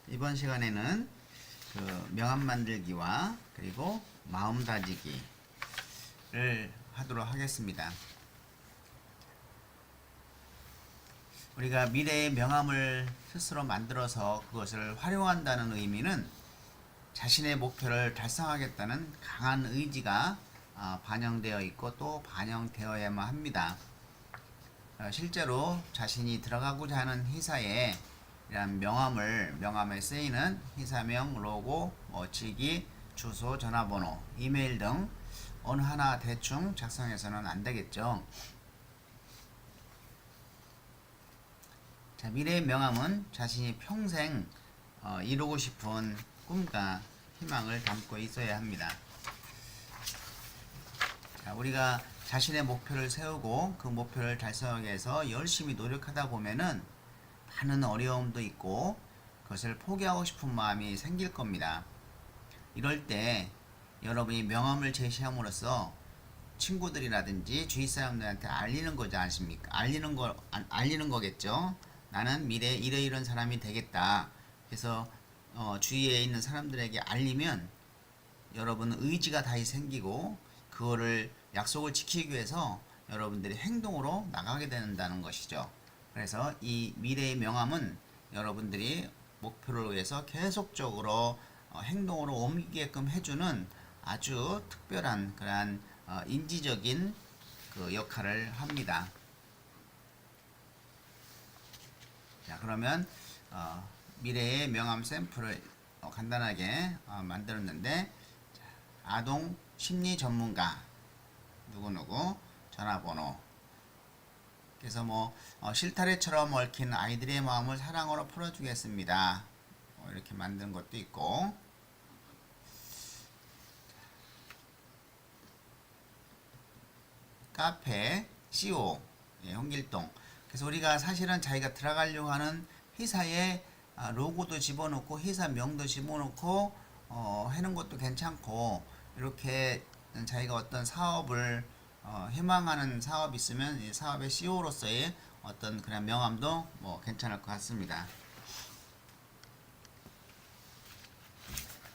이번 시간에는 그 명함 만들기와 그리고 마음 다지기를 하도록 하겠습니다. 우리가 미래의 명함을 스스로 만들어서 그것을 활용한다는 의미는 자신의 목표를 달성하겠다는 강한 의지가 반영되어 있고 또 반영되어야만 합니다. 실제로 자신이 들어가고자 하는 회사에 이런 명함에 쓰이는 회사명, 로고, 직위, 주소, 전화번호, 이메일 등 어느 하나 대충 작성해서는 안 되겠죠. 자, 미래의 명함은 자신이 평생 이루고 싶은 꿈과 희망을 담고 있어야 합니다. 자, 우리가 자신의 목표를 세우고 그 목표를 달성하기 위해서 열심히 노력하다 보면은 많은 어려움도 있고 그것을 포기하고 싶은 마음이 생길 겁니다. 이럴 때 여러분이 명함을 제시함으로써 친구들이라든지 주위 사람들한테 알리는 거지 않습니까? 알리는 거겠죠. 나는 미래에 이러이러한 사람이 되겠다. 그래서 주위에 있는 사람들에게 알리면 여러분은 의지가 다시 생기고 그거를 약속을 지키기 위해서 여러분들이 행동으로 나가게 된다는 것이죠. 그래서 이 미래의 명함은 여러분들이 목표를 위해서 계속적으로 행동으로 옮기게끔 해주는 아주 특별한 그러한 인지적인 그 역할을 합니다. 자, 그러면 미래의 명함 샘플을 간단하게 만들었는데, 자, 아동 심리 전문가 누구누구 전화번호. 그래서 실타래처럼 얽힌 아이들의 마음을 사랑으로 풀어주겠습니다. 이렇게 만든 것도 있고, 카페 CO 홍길동. 그래서 우리가 사실은 자기가 들어가려고 하는 회사에 로고도 집어넣고 회사 명도 집어넣고 하는 것도 괜찮고, 이렇게 자기가 어떤 사업을 희망하는 사업이 있으면 이 사업의 CEO로서의 어떤 그런 명함도 괜찮을 것 같습니다.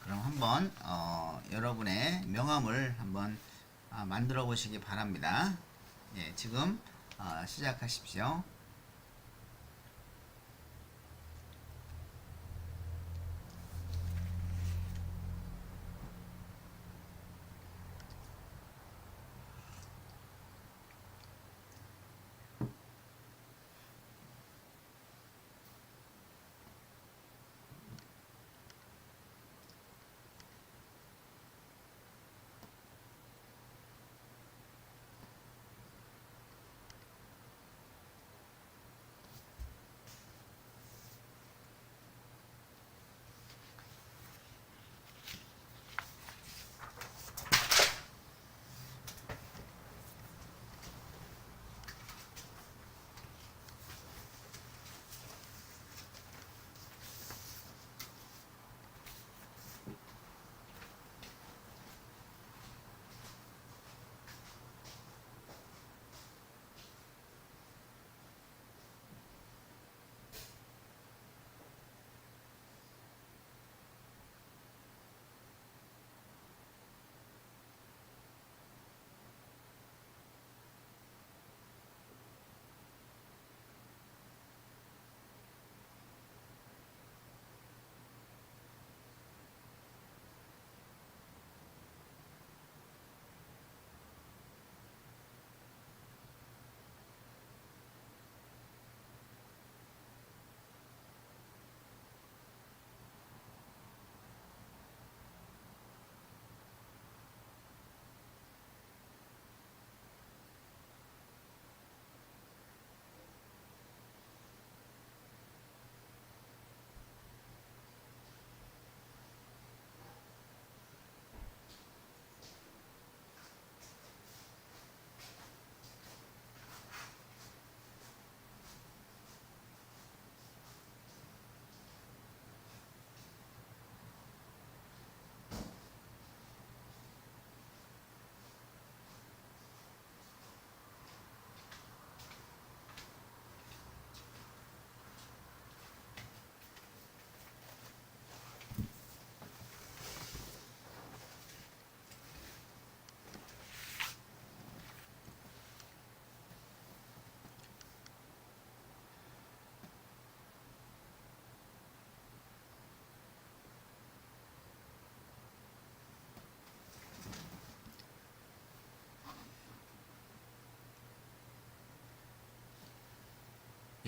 그럼 한번 여러분의 명함을 한번 만들어 보시기 바랍니다. 예, 지금 시작하십시오.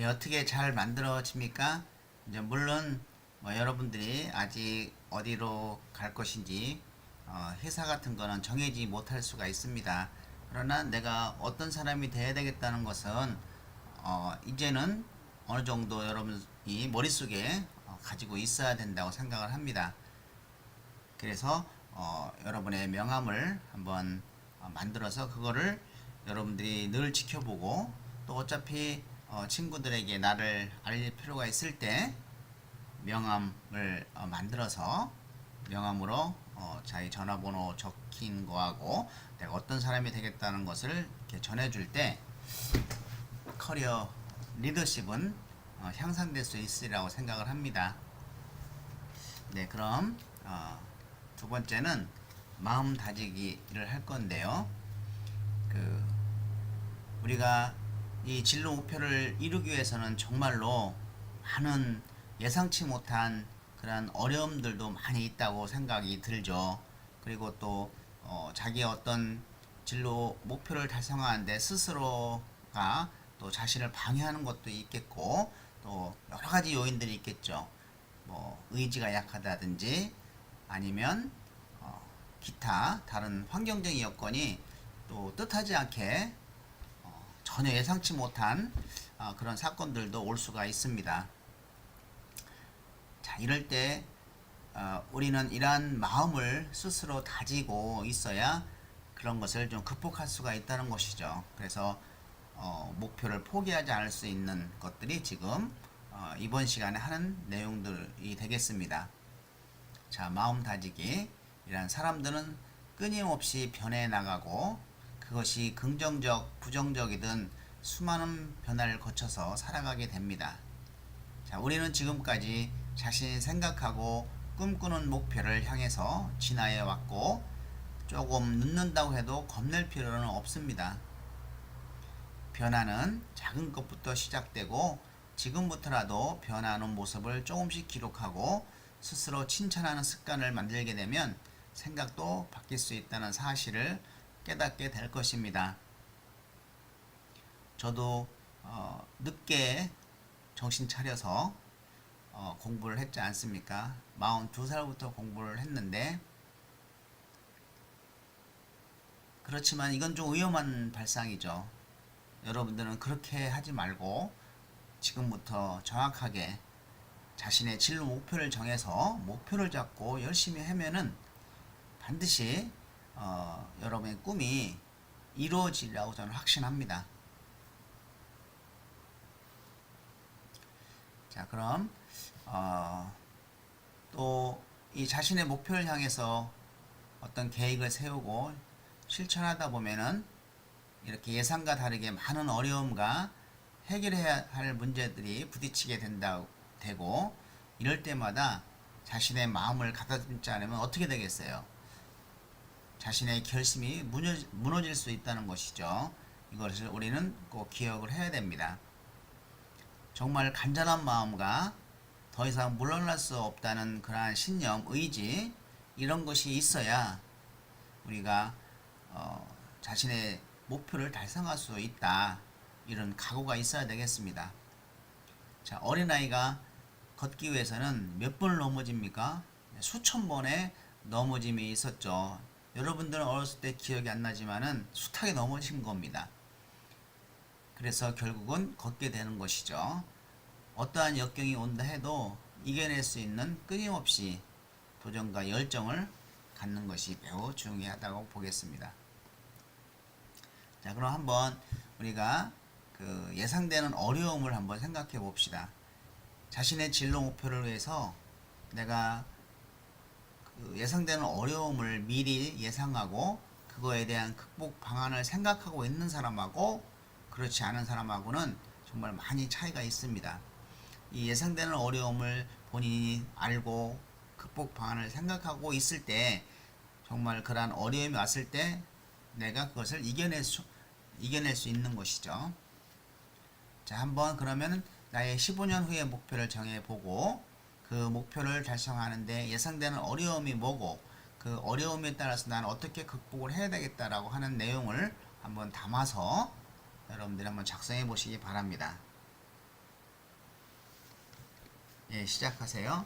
어떻게 잘 만들어집니까? 이제 물론 뭐 여러분들이 아직 어디로 갈 것인지 회사 같은 거는 정해지 못할 수가 있습니다. 그러나 내가 어떤 사람이 돼야 되겠다는 것은 이제는 어느 정도 여러분이 머릿속에 가지고 있어야 된다고 생각을 합니다. 그래서 여러분의 명함을 한번 만들어서 그거를 여러분들이 늘 지켜보고 또 어차피 친구들에게 나를 알릴 필요가 있을 때 명함을 만들어서 명함으로 자기 전화번호 적힌 거하고 내가 어떤 사람이 되겠다는 것을 이렇게 전해줄 때 커리어 리더십은 향상될 수 있으리라고 생각을 합니다. 네, 그럼 두 번째는 마음 다지기를 할 건데요. 우리가 이 진로 목표를 이루기 위해서는 정말로 많은 예상치 못한 그런 어려움들도 많이 있다고 생각이 들죠. 그리고 또 자기의 어떤 진로 목표를 달성하는데 스스로가 또 자신을 방해하는 것도 있겠고 또 여러 가지 요인들이 있겠죠. 뭐 의지가 약하다든지 아니면 기타 다른 환경적인 여건이 또 뜻하지 않게 전혀 예상치 못한 그런 사건들도 올 수가 있습니다. 자, 이럴 때 우리는 이러한 마음을 스스로 다지고 있어야 그런 것을 좀 극복할 수가 있다는 것이죠. 그래서 목표를 포기하지 않을 수 있는 것들이 지금 이번 시간에 하는 내용들이 되겠습니다. 자, 마음 다지기. 이란 사람들은 끊임없이 변해 나가고 그것이 긍정적, 부정적이든 수많은 변화를 거쳐서 살아가게 됩니다. 자, 우리는 지금까지 자신이 생각하고 꿈꾸는 목표를 향해서 진화해 왔고 조금 늦는다고 해도 겁낼 필요는 없습니다. 변화는 작은 것부터 시작되고 지금부터라도 변화하는 모습을 조금씩 기록하고 스스로 칭찬하는 습관을 만들게 되면 생각도 바뀔 수 있다는 사실을 깨닫게 될 것입니다. 저도 늦게 정신 차려서 공부를 했지 않습니까? 42살부터 공부를 했는데 그렇지만 이건 좀 위험한 발상이죠. 여러분들은 그렇게 하지 말고 지금부터 정확하게 자신의 진로 목표를 정해서 목표를 잡고 열심히 하면은 반드시 여러분의 꿈이 이루어지리라고 저는 확신합니다. 자, 그럼 또 이 자신의 목표를 향해서 어떤 계획을 세우고 실천하다 보면은 이렇게 예상과 다르게 많은 어려움과 해결해야 할 문제들이 부딪히게 되고 이럴 때마다 자신의 마음을 가다듬지 않으면 어떻게 되겠어요? 자신의 결심이 무너질 수 있다는 것이죠. 이것을 우리는 꼭 기억을 해야 됩니다. 정말 간절한 마음과 더 이상 물러날 수 없다는 그러한 신념, 의지 이런 것이 있어야 우리가 자신의 목표를 달성할 수 있다. 이런 각오가 있어야 되겠습니다. 자, 어린아이가 걷기 위해서는 몇 번을 넘어집니까? 수천 번의 넘어짐이 있었죠. 여러분들은 어렸을 때 기억이 안 나지만은 숱하게 넘어진 겁니다. 그래서 결국은 걷게 되는 것이죠. 어떠한 역경이 온다 해도 이겨낼 수 있는 끊임없이 도전과 열정을 갖는 것이 매우 중요하다고 보겠습니다. 자, 그럼 한번 우리가 그 예상되는 어려움을 한번 생각해 봅시다. 자신의 진로 목표를 위해서 내가 그 예상되는 어려움을 미리 예상하고 그거에 대한 극복 방안을 생각하고 있는 사람하고 그렇지 않은 사람하고는 정말 많이 차이가 있습니다. 이 예상되는 어려움을 본인이 알고 극복 방안을 생각하고 있을 때 정말 그러한 어려움이 왔을 때 내가 그것을 이겨낼 수 있는 것이죠. 자, 한번 그러면 나의 15년 후의 목표를 정해보고 그 목표를 달성하는데 예상되는 어려움이 뭐고 그 어려움에 따라서 나는 어떻게 극복을 해야 되겠다라고 하는 내용을 한번 담아서 여러분들이 한번 작성해 보시기 바랍니다. 예, 시작하세요.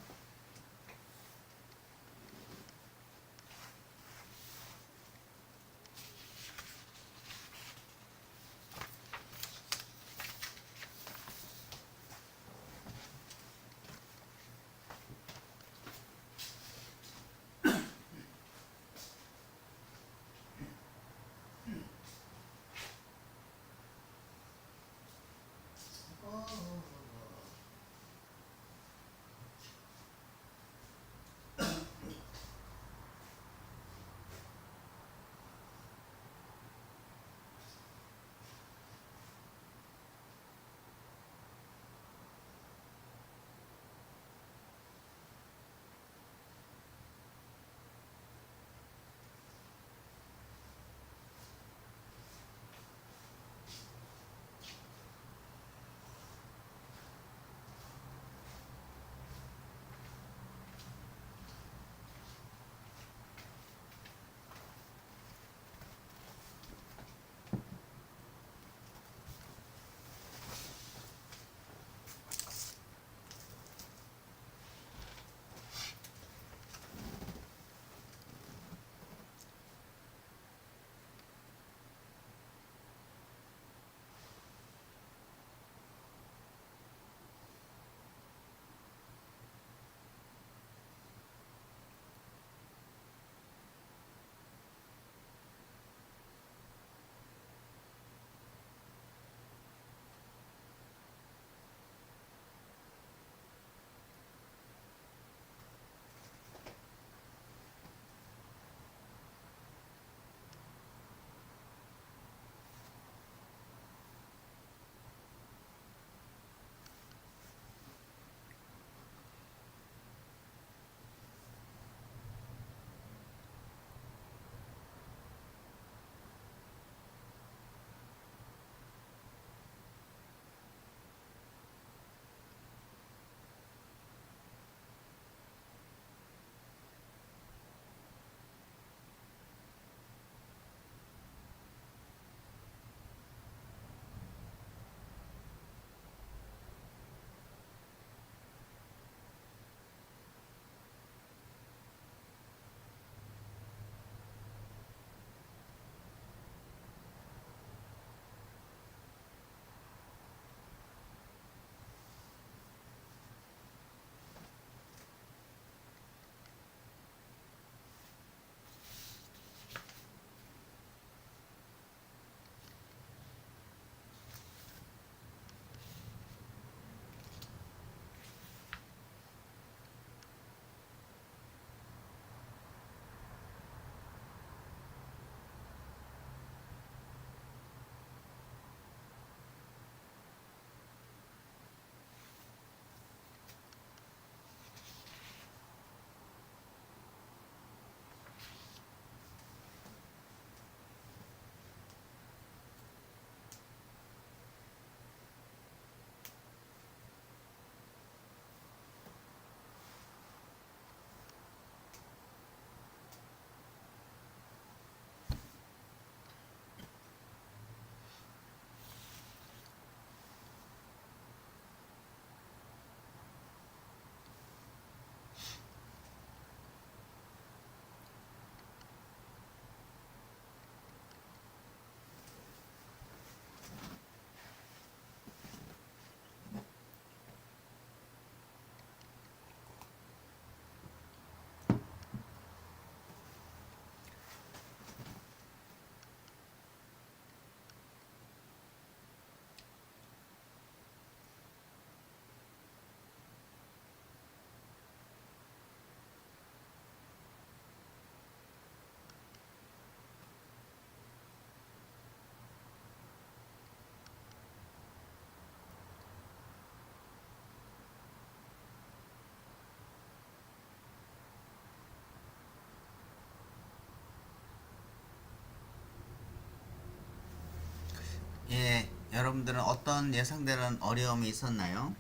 예, 여러분들은 어떤 예상되는 어려움이 있었나요?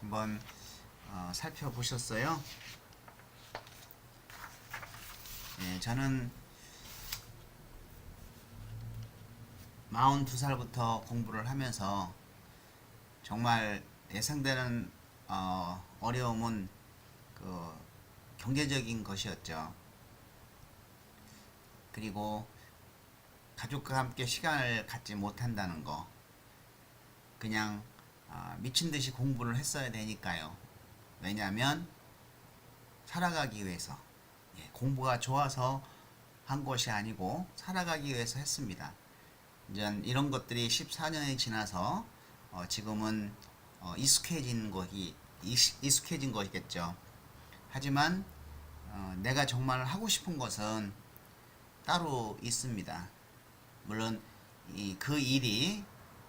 한번 살펴보셨어요? 예, 저는 42살부터 공부를 하면서 정말 예상되는 어려움은 그 경제적인 것이었죠. 그리고 가족과 함께 시간을 갖지 못한다는 거. 그냥 미친 듯이 공부를 했어야 되니까요. 왜냐하면 살아가기 위해서, 공부가 좋아서 한 것이 아니고 살아가기 위해서 했습니다. 이제 이런 것들이 14년이 지나서 지금은 익숙해진 것이겠죠. 하지만 내가 정말 하고 싶은 것은 따로 있습니다. 물론 그 일이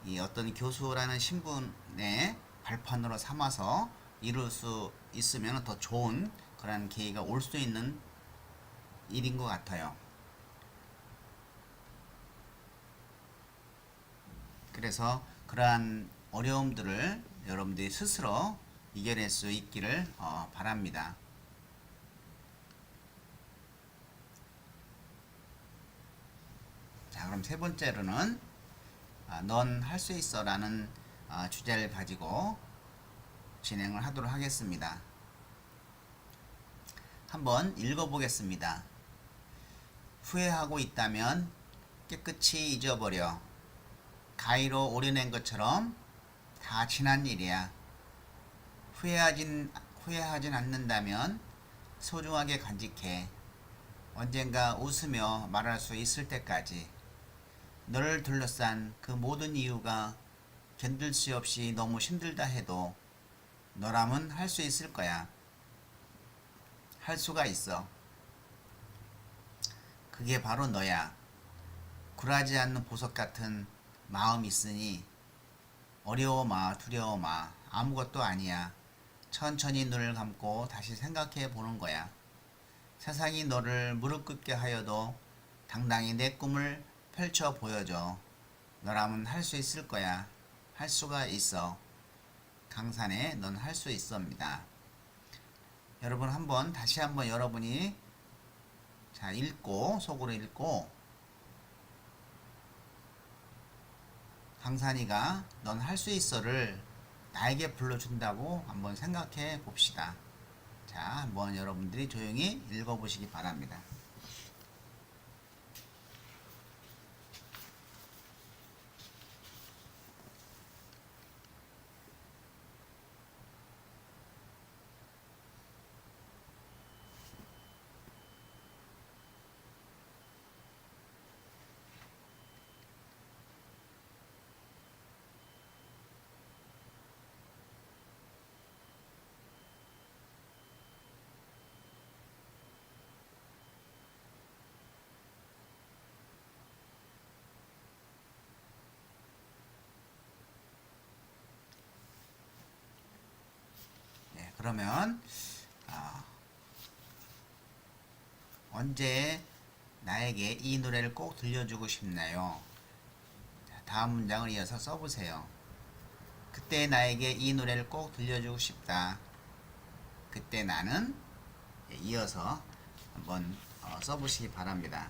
이 어떤 교수라는 신분의 발판으로 삼아서 이룰 수 있으면 더 좋은 그런 계기가 올 수 있는 일인 것 같아요. 그래서 그러한 어려움들을 여러분들이 스스로 이겨낼 수 있기를 바랍니다. 자, 그럼 세 번째로는 넌 할 수 있어 라는 주제를 가지고 진행을 하도록 하겠습니다. 한번 읽어보겠습니다. 후회하고 있다면 깨끗이 잊어버려. 가위로 오려낸 것처럼 다 지난 일이야. 후회하진 않는다면 소중하게 간직해. 언젠가 웃으며 말할 수 있을 때까지. 너를 둘러싼 그 모든 이유가 견딜 수 없이 너무 힘들다 해도 너라면 할 수 있을 거야. 할 수가 있어. 그게 바로 너야. 굴하지 않는 보석 같은 마음이 있으니 어려워 마, 두려워 마. 아무것도 아니야. 천천히 눈을 감고 다시 생각해 보는 거야. 세상이 너를 무릎 꿇게 하여도 당당히 내 꿈을 펼쳐 보여줘. 너라면 할 수 있을 거야. 할 수가 있어. 강산에 넌 할 수 있어입니다. 여러분 다시 한번 여러분이 읽고 속으로 읽고 강산이가 넌 할 수 있어를 나에게 불러준다고 한번 생각해 봅시다. 자, 한번 여러분들이 조용히 읽어보시기 바랍니다. 네, 그러면 언제 나에게 이 노래를 꼭 들려주고 싶나요? 자, 다음 문장을 이어서 써보세요. 그때 나에게 이 노래를 꼭 들려주고 싶다. 그때 나는 이어서 한번 써보시기 바랍니다.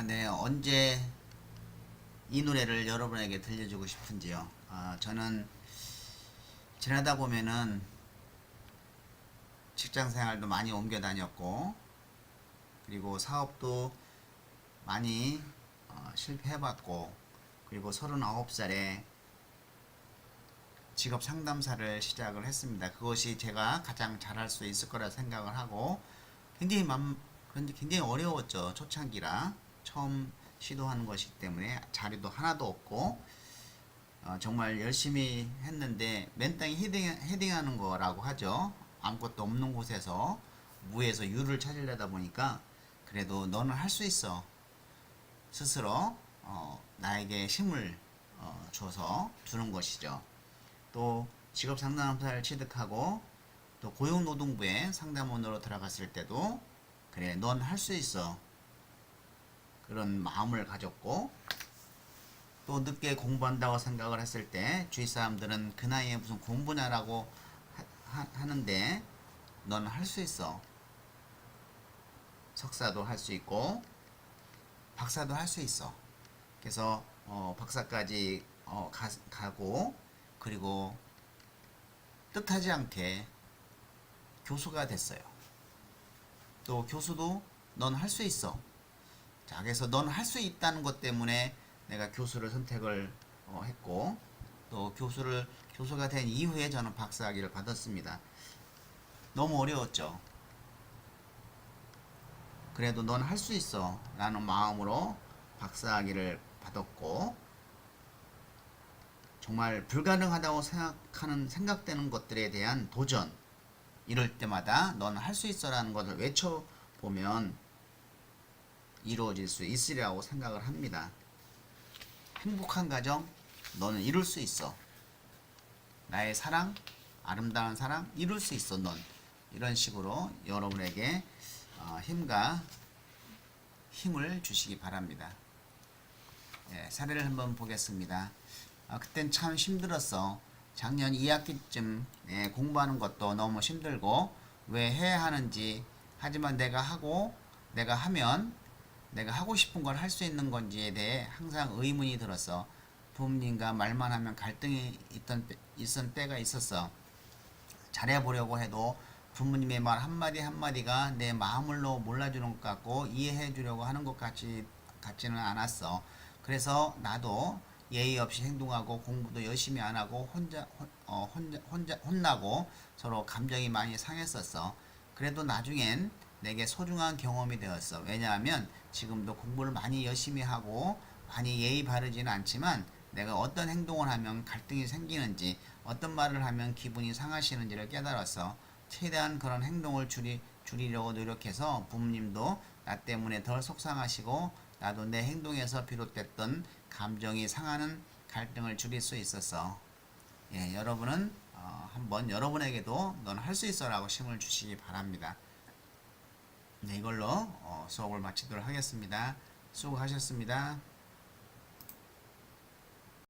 네. 언제 이 노래를 여러분에게 들려주고 싶은지요. 저는 지나다 보면은 직장 생활도 많이 옮겨 다녔고, 그리고 사업도 많이 실패해봤고, 그리고 39살에 직업 상담사를 시작을 했습니다. 그것이 제가 가장 잘할 수 있을 거라 생각을 하고, 그런데 굉장히 어려웠죠. 초창기라 처음 시도하는 것이기 때문에 자료도 하나도 없고, 정말 열심히 했는데 맨땅에 헤딩하는 거라고 하죠. 아무것도 없는 곳에서 무에서 유를 찾으려다 보니까, 그래도 너는 할 수 있어, 스스로 나에게 힘을 줘서 주는 것이죠. 또 직업 상담사를 취득하고 또 고용노동부에 상담원으로 들어갔을 때도, 그래 넌 할 수 있어, 그런 마음을 가졌고, 또 늦게 공부한다고 생각을 했을 때 주위 사람들은 그 나이에 무슨 공부냐라고 하는데, 넌 할 수 있어, 석사도 할 수 있고 박사도 할 수 있어. 그래서 박사까지 가고, 그리고 뜻하지 않게 교수가 됐어요. 또 교수도 넌 할 수 있어. 자, 그래서 넌 할 수 있다는 것 때문에 내가 교수를 선택을 했고, 또 교수가 된 이후에 저는 박사학위를 받았습니다. 너무 어려웠죠. 그래도 넌 할 수 있어 라는 마음으로 박사학위를 받았고, 정말 불가능하다고 생각되는 것들에 대한 도전, 이럴 때마다 넌 할 수 있어 라는 것을 외쳐보면 이루어질 수 있으리라고 생각을 합니다. 행복한 가정, 너는 이룰 수 있어. 나의 사랑, 아름다운 사랑, 이룰 수 있어 넌. 이런 식으로 여러분에게 힘을 주시기 바랍니다. 사례를 한번 보겠습니다. 그땐 참 힘들었어. 작년 2학기쯤 공부하는 것도 너무 힘들고 왜 해야 하는지, 하지만 내가 하면 내가 하고 싶은 걸 할 수 있는 건지에 대해 항상 의문이 들었어. 부모님과 말만 하면 갈등이 있던 때가 있었어. 잘해보려고 해도 부모님의 말 한마디 한마디가 내 마음을 몰라주는 것 같고 이해해 주려고 하는 것 같지는 않았어. 그래서 나도 예의 없이 행동하고 공부도 열심히 안 하고 혼자 혼나고 서로 감정이 많이 상했었어. 그래도 나중엔 내게 소중한 경험이 되었어. 왜냐하면 지금도 공부를 많이 열심히 하고 많이 예의 바르지는 않지만, 내가 어떤 행동을 하면 갈등이 생기는지, 어떤 말을 하면 기분이 상하시는지를 깨달았어. 최대한 그런 행동을 줄이려고 노력해서 부모님도 나 때문에 덜 속상하시고, 나도 내 행동에서 비롯됐던 감정이 상하는 갈등을 줄일 수 있었어. 여러분은 한번 여러분에게도 넌 할 수 있어 라고 힘을 주시기 바랍니다. 이걸로 수업을 마치도록 하겠습니다. 수고하셨습니다.